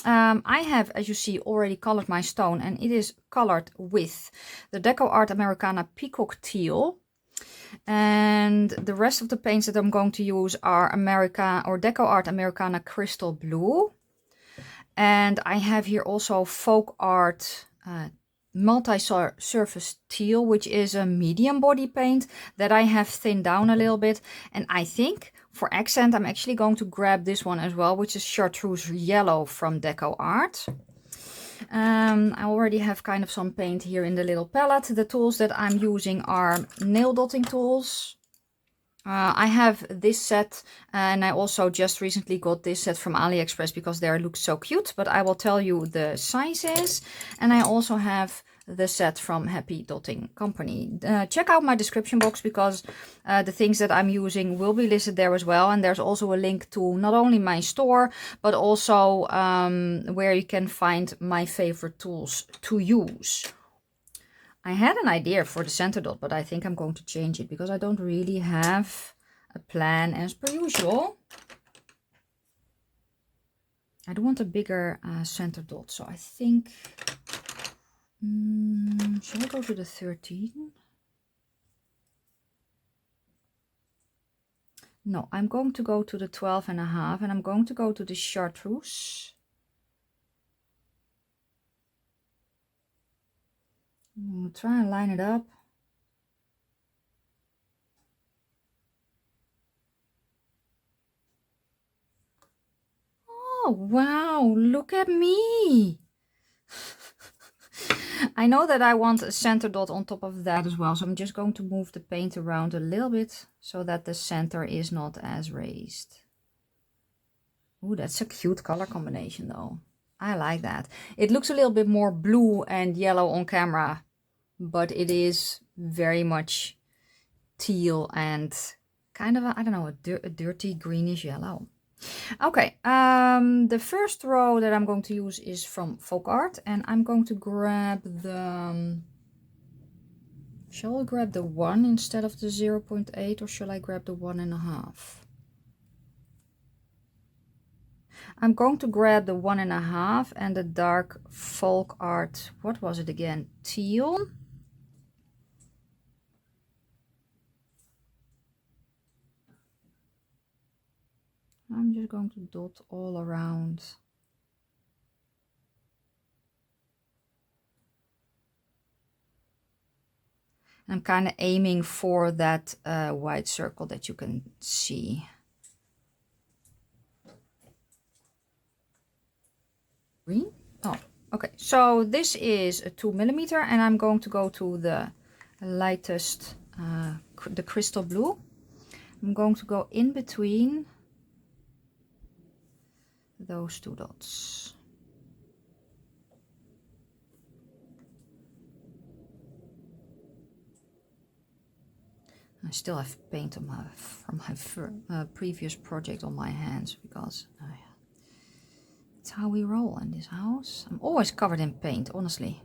I have, as you see, already colored my stone, and it is colored with the Decoart Americana Peacock Teal. And the rest of the paints that I'm going to use are Decoart Americana Crystal Blue. And I have here also Folkart multi-surface teal, which is a medium body paint that I have thinned down a little bit. And I think for accent I'm actually going to grab this one as well, which is Chartreuse Yellow from Decoart. I already have kind of some paint here in the little palette. The tools that I'm using are nail dotting tools. I have this set, and I also just recently got this set from AliExpress because they look so cute, but I will tell you the sizes. And I also have the set from Happy Dotting Company. Check out my description box because the things that I'm using will be listed there as well. And there's also a link to not only my store, but also where you can find my favorite tools to use. I had an idea for the center dot, but I think I'm going to change it because I don't really have a plan as per usual. I do want a bigger center dot, so I think, shall I go to the 13? No, I'm going to go to the 12.5, and I'm going to go to the chartreuse. I'm going to try and line it up. Oh, wow, look at me. I know that I want a center dot on top of that as well, so I'm just going to move the paint around a little bit so that the center is not as raised. Ooh, that's a cute color combination though. I like that. It looks a little bit more blue and yellow on camera, but it is very much teal and kind of, I don't know, a dirty greenish yellow. Okay, the first row that I'm going to use is from Folkart, and I'm going to grab the, shall I grab the 1 instead of the 0.8, or shall I grab the 1.5? I'm going to grab the 1.5 and the dark Folkart, what was it again, teal. I'm just going to dot all around. I'm kind of aiming for that white circle that you can see. Green? Oh, okay. So this is a 2mm, and I'm going to go to the lightest, the crystal blue. I'm going to go in between those two dots. I still have paint on from my previous project on my hands because that's how we roll in this house. I'm always covered in paint, honestly.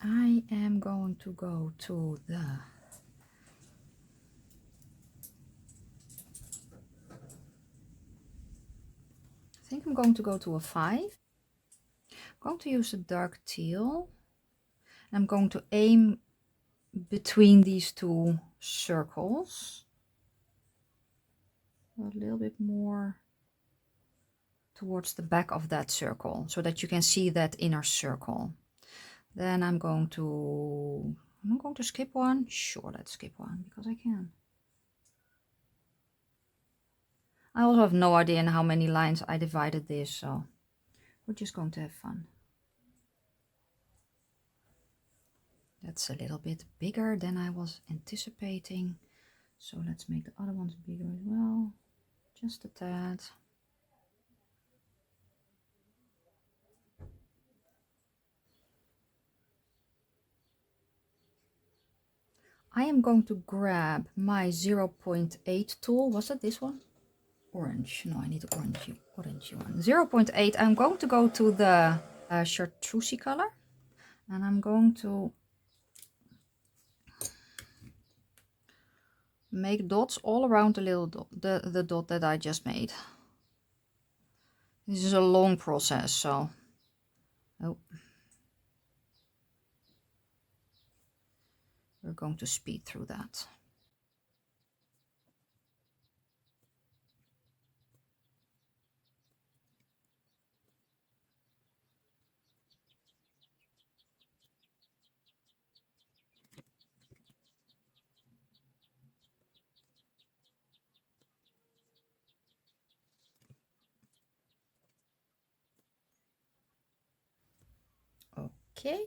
I am going to go to the I think I'm going to go to a 5. I'm going to use a dark teal. I'm going to aim between these two circles. A little bit more towards the back of that circle so that you can see that inner circle. Then I'm going to skip one. Sure, let's skip one because I can. I also have no idea in how many lines I divided this, so we're just going to have fun. That's a little bit bigger than I was anticipating. So let's make the other ones bigger as well. Just a tad. I am going to grab my 0.8 tool. Was it this one? Orange. No, I need the orange one. 0.8. I'm going to go to the chartreuse color. And I'm going to make dots all around the little dot, the dot that I just made. This is a long process, so oh, we're going to speed through that. Okay.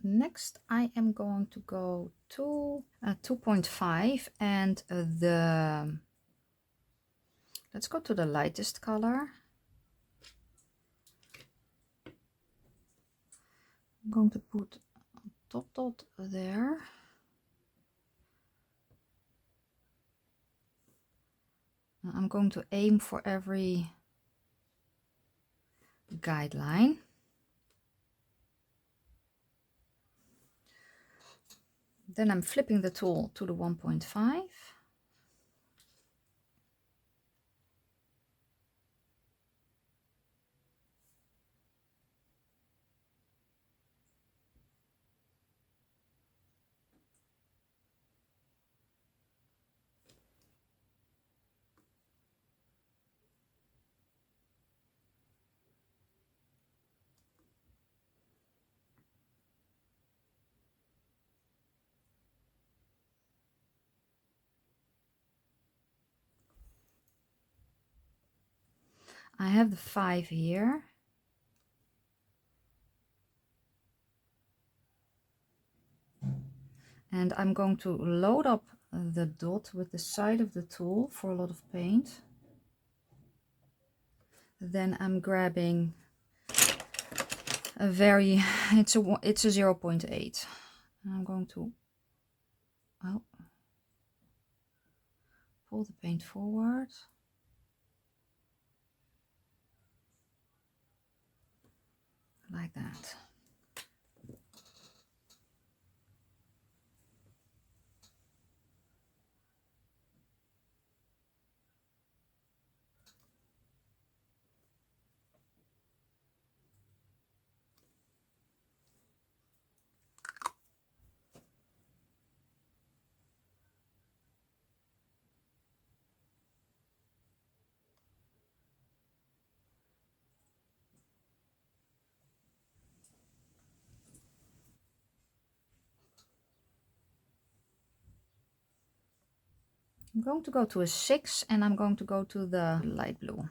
Next, I am going to go to 2.5 and let's go to the lightest color. I'm going to put a top dot there. I'm going to aim for every guideline. Then I'm flipping the tool to the 1.5. I have the 5 here. And I'm going to load up the dot with the side of the tool for a lot of paint. Then I'm grabbing a very, it's a 0.8. I'm going to pull the paint forward. Like that. I'm going to go to a 6 and I'm going to go to the light blue.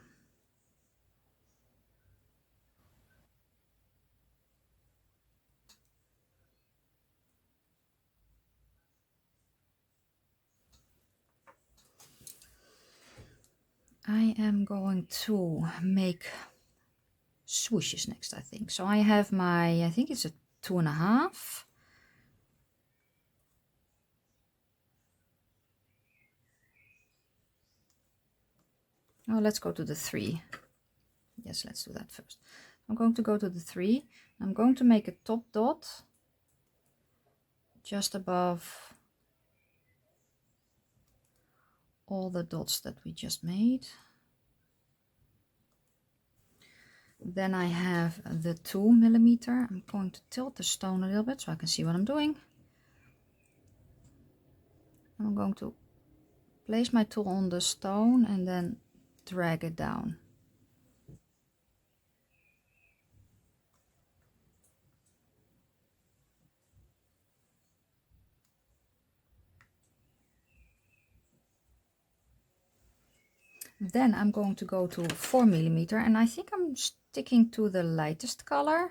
I am going to make swooshes next, I think. So I have my, I think it's a 2.5. Oh, let's go to the 3. Yes, let's do that first. I'm going to go to the 3. I'm going to make a top dot just above all the dots that we just made. Then I have the 2mm. I'm going to tilt the stone a little bit so I can see what I'm doing. I'm going to place my tool on the stone and then drag it down. Then I'm going to go to 4mm and I think I'm sticking to the lightest color.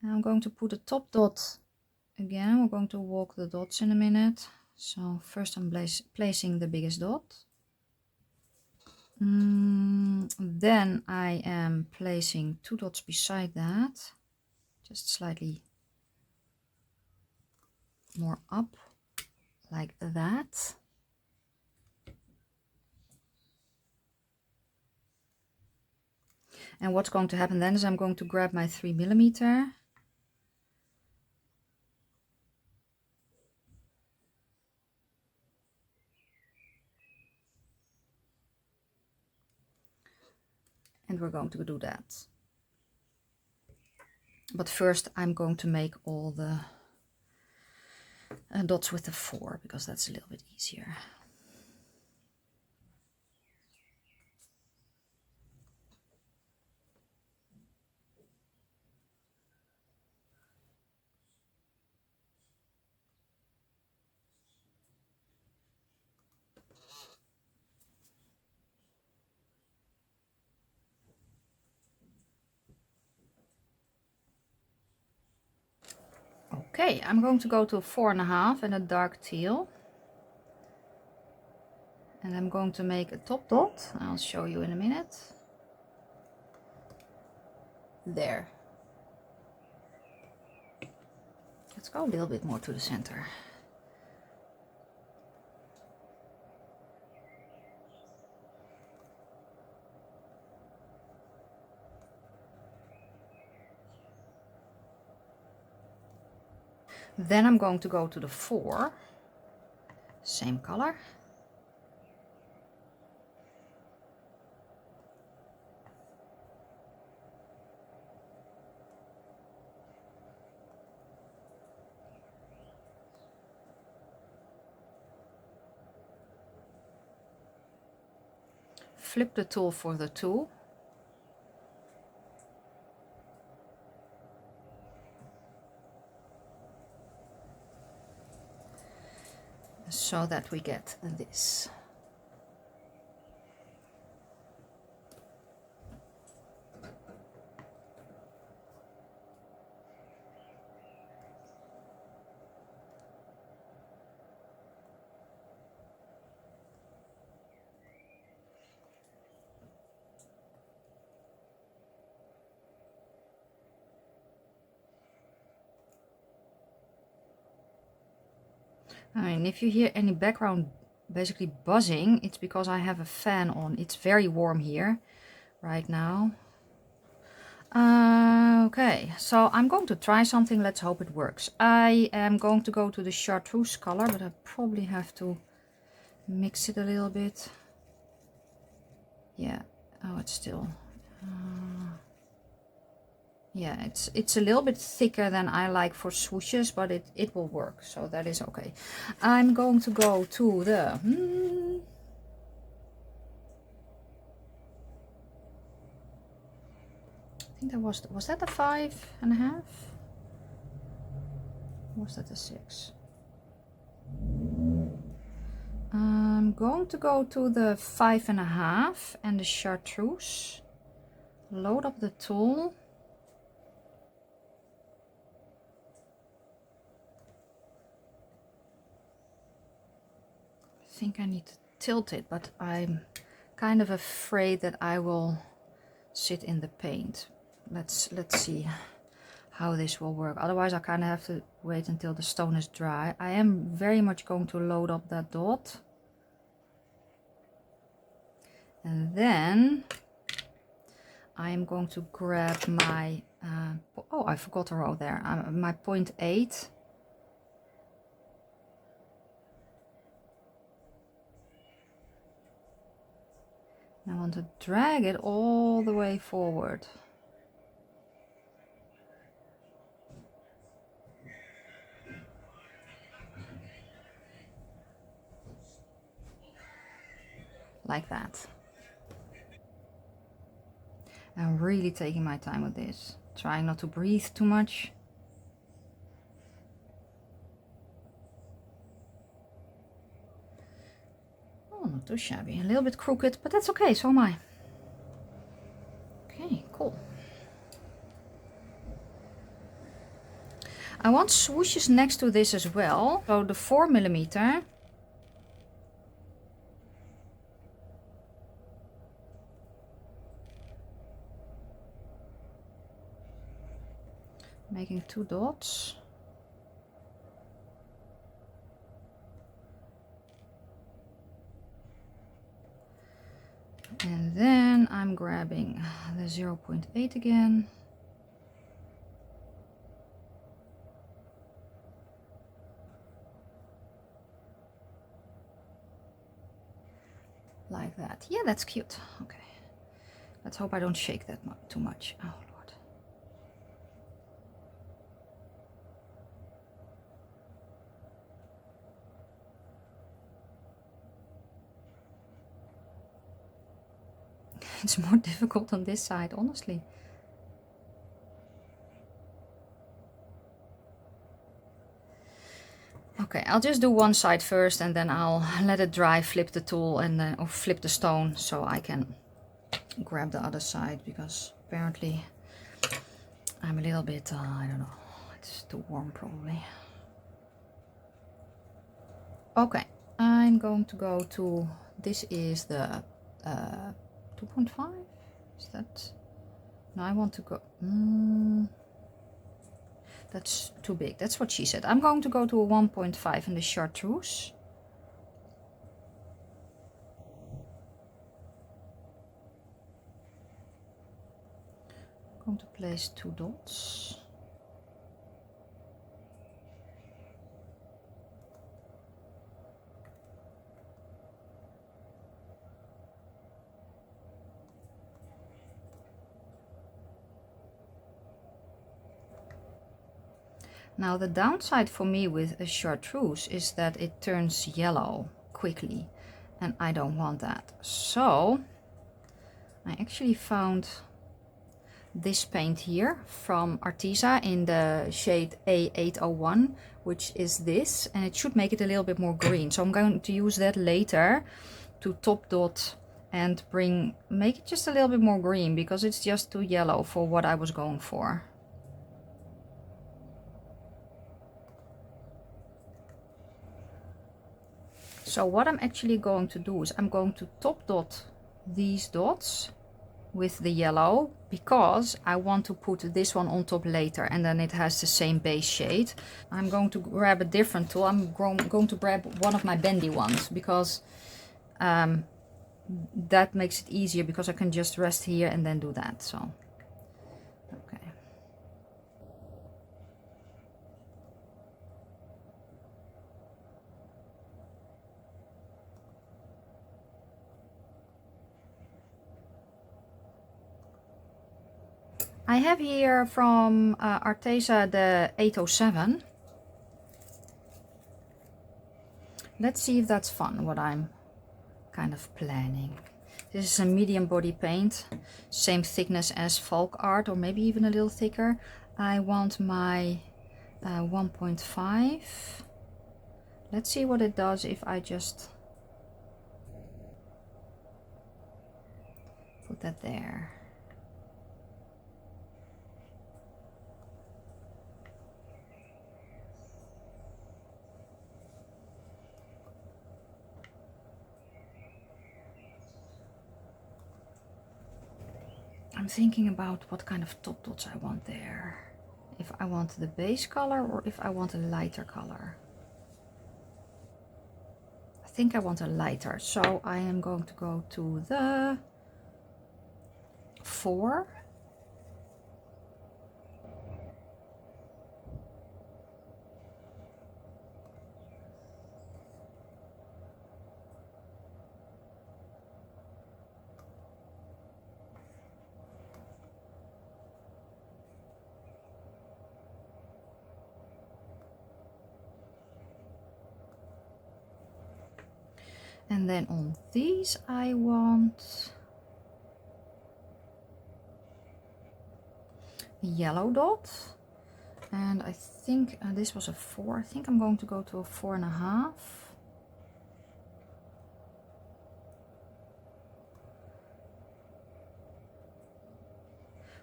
And I'm going to put a top dot again. We're going to walk the dots in a minute. So first I'm placing the biggest dot. Then I am placing 2 dots beside that, just slightly more up, like that. And what's going to happen then is I'm going to grab my 3mm. and we're going to do that. But first I'm going to make all the dots with the 4 because that's a little bit easier. Okay, I'm going to go to 4.5 and a dark teal. And I'm going to make a top dot. I'll show you in a minute. There. Let's go a little bit more to the center. Then I'm going to go to the 4, same color. Flip the tool for the 2. So that we get this. I mean, if you hear any background basically buzzing, it's because I have a fan on. It's very warm here right now. Okay, so I'm going to try something. Let's hope it works. I am going to go to the chartreuse color, but I probably have to mix it a little bit. Yeah, oh, it's still... yeah, it's a little bit thicker than I like for swooshes, but it will work, so that is okay. I'm going to go to the... I think that was that a 5.5? Or was that a 6? I'm going to go to the 5.5 and the chartreuse. Load up the tool. I think I need to tilt it, but I'm kind of afraid that I will sit in the paint. Let's see how this will work. Otherwise I kind of have to wait until the stone is dry. I am very much going to load up that dot. And then I am going to grab my, oh, I forgot a row there, my 0.8. I want to drag it all the way forward. Like that. I'm really taking my time with this. Trying not to breathe too much. Oh, not too shabby. A little bit crooked, but that's okay, so am I. Okay, cool. I want swooshes next to this as well. So the 4mm. Making 2 dots. And then I'm grabbing the 0.8 again. Like that. Yeah, that's cute. Okay. Let's hope I don't shake that too much. Oh Lord. It's more difficult on this side, honestly. Okay, I'll just do one side first and then I'll let it dry, flip the tool and then, or flip the stone so I can grab the other side, because apparently I'm a little bit, I don't know, it's too warm probably. Okay, I'm going to go to, this is the 2.5, is that, no, I want to go, that's too big, that's what she said. I'm going to go to a 1.5 in the Chartreuse. I'm going to place 2 dots. Now the downside for me with a Chartreuse is that it turns yellow quickly and I don't want that. So I actually found this paint here from Arteza in the shade A801, which is this, and it should make it a little bit more green. So I'm going to use that later to top dot and make it just a little bit more green, because it's just too yellow for what I was going for. So what I'm actually going to do is I'm going to top dot these dots with the yellow, because I want to put this one on top later and then it has the same base shade. I'm going to grab a different tool. I'm going to grab one of my bendy ones, because that makes it easier, because I can just rest here and then do that. So okay. I have here from Arteza the 807. Let's see if that's fun, what I'm kind of planning. This is a medium body paint, same thickness as Folkart, or maybe even a little thicker. I want my 1.5. Let's see what it does if I just put that there. I'm thinking about what kind of top dots I want there. If I want the base color or if I want a lighter color. I think I want a lighter, so I am going to go to the 4. And then on these I want a yellow dot, and I think this was a 4. I think I'm going to go to a 4.5.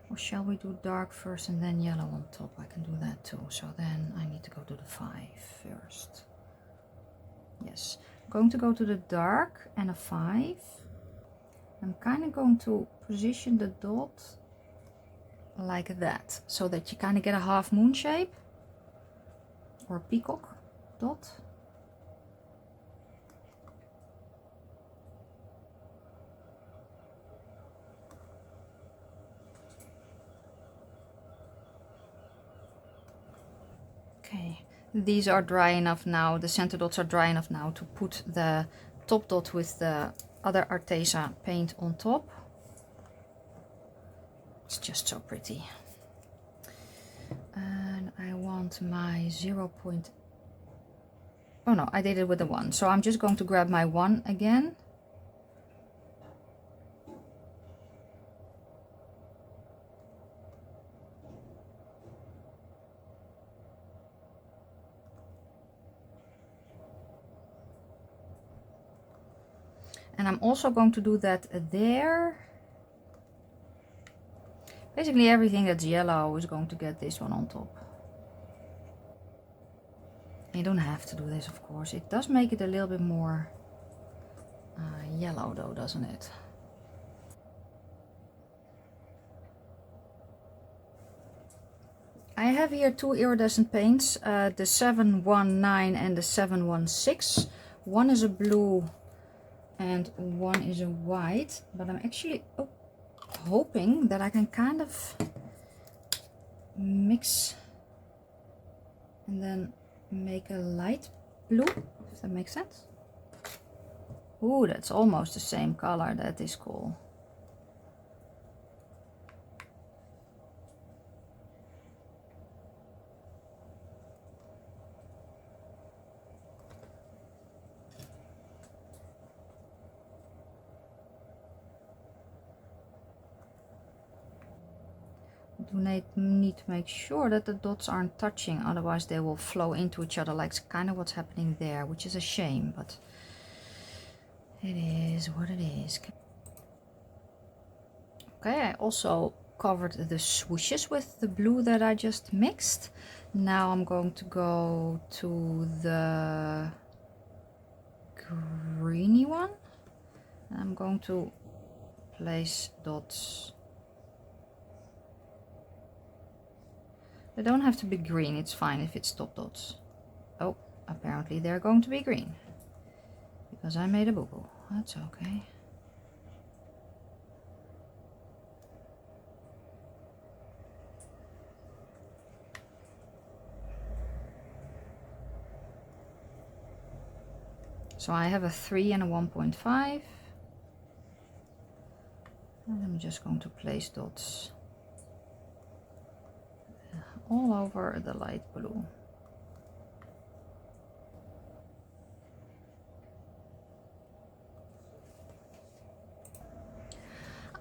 Or shall we do dark first and then yellow on top? I can do that too. So then I need to go to the 5 first. Yes. Going to go to the dark and a 5. I'm kind of going to position the dot like that, so that you kind of get a half moon shape or a peacock dot. Okay. These are dry enough now, the center dots are dry enough now to put the top dot with the other Arteza paint on top. It's just so pretty. And I want my 0. Oh no, I did it with the 1. So I'm just going to grab my 1 again. And I'm also going to do that there. Basically everything that's yellow is going to get this one on top. You don't have to do this, of course. It does make it a little bit more yellow though, doesn't it? I have here 2 iridescent paints, the 719 and the 716. One is a blue and one is a white, but I'm actually hoping that I can kind of mix and then make a light blue, if that makes sense. Ooh, that's almost the same color. That is cool. Do need to make sure that the dots aren't touching, otherwise they will flow into each other, like kind of what's happening there, which is a shame, but it is what it is. Okay, I also covered the swooshes with the blue that I just mixed. Now I'm going to go to the greeny one. I'm going to place dots. They don't have to be green, it's fine if it's top dots. Oh, apparently they're going to be green. Because I made a boo-boo. That's okay. So I have a 3 and a 1.5. And I'm just going to place dots all over the light blue.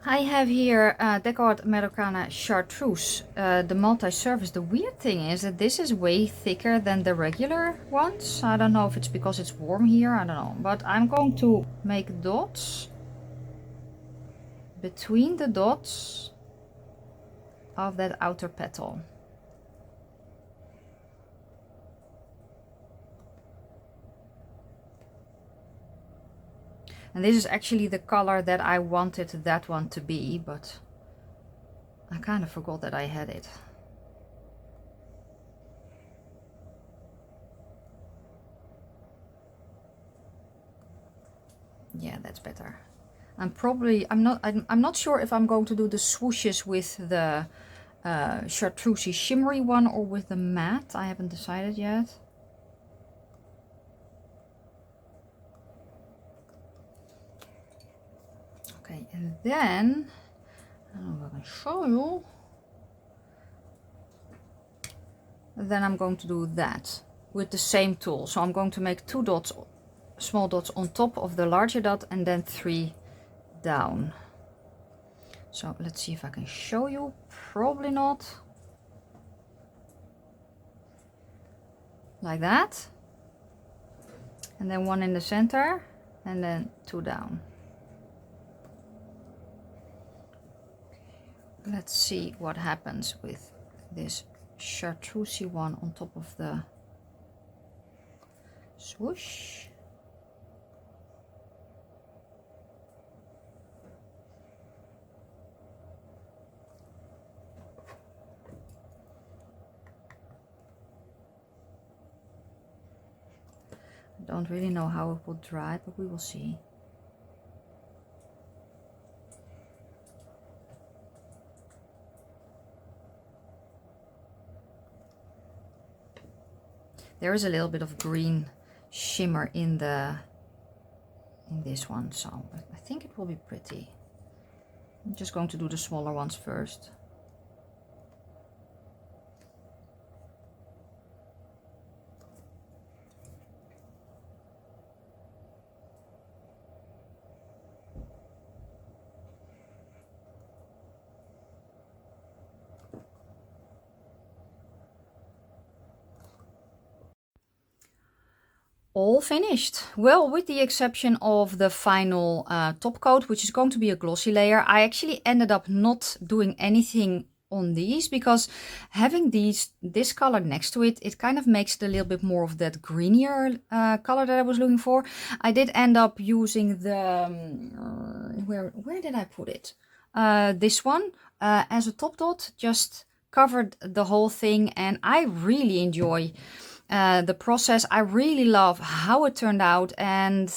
I have here Decoart Americana Chartreuse, the multi-surface. The weird thing is that this is way thicker than the regular ones. I don't know if it's because it's warm here, I don't know. But I'm going to make dots between the dots of that outer petal. And this is actually the color that I wanted that one to be, but I kind of forgot that I had it. Yeah, that's better. I'm not sure if I'm going to do the swooshes with the chartreusey shimmery one or with the matte. I haven't decided yet. Okay, and then I don't know if I can show you. Then I'm going to do that with the same tool. So I'm going to make 2 dots, small dots on top of the larger dot, and then 3 down. So let's see if I can show you. Probably not. Like that. And then 1 in the center, and then 2 down. Let's see what happens with this chartreusey one on top of the swoosh. I don't really know how it will dry, but we will see. There is a little bit of green shimmer in this one, so I think it will be pretty. I'm just going to do the smaller ones first. all finished. Well, with the exception of the final top coat, which is going to be a glossy layer, I actually ended up not doing anything on these because having this color next to it, it kind of makes it a little bit more of that greenier color that I was looking for. I did end up using the where did I put it? This one as a top dot, just covered the whole thing, and I really enjoy the process. I really love how it turned out, and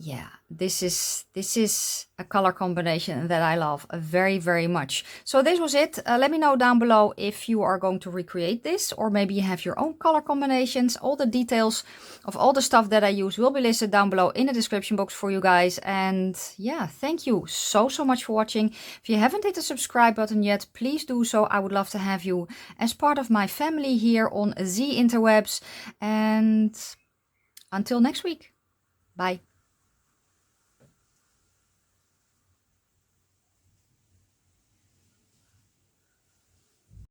yeah, this is a color combination that I love very, very much. So this was it. Let me know down below if you are going to recreate this, or maybe you have your own color combinations. All the details of all the stuff that I use will be listed down below in the description box for you guys. And yeah, thank you so much for watching. If you haven't hit the subscribe button yet, please do so. I would love to have you as part of my family here on the interwebs. And until next week, bye.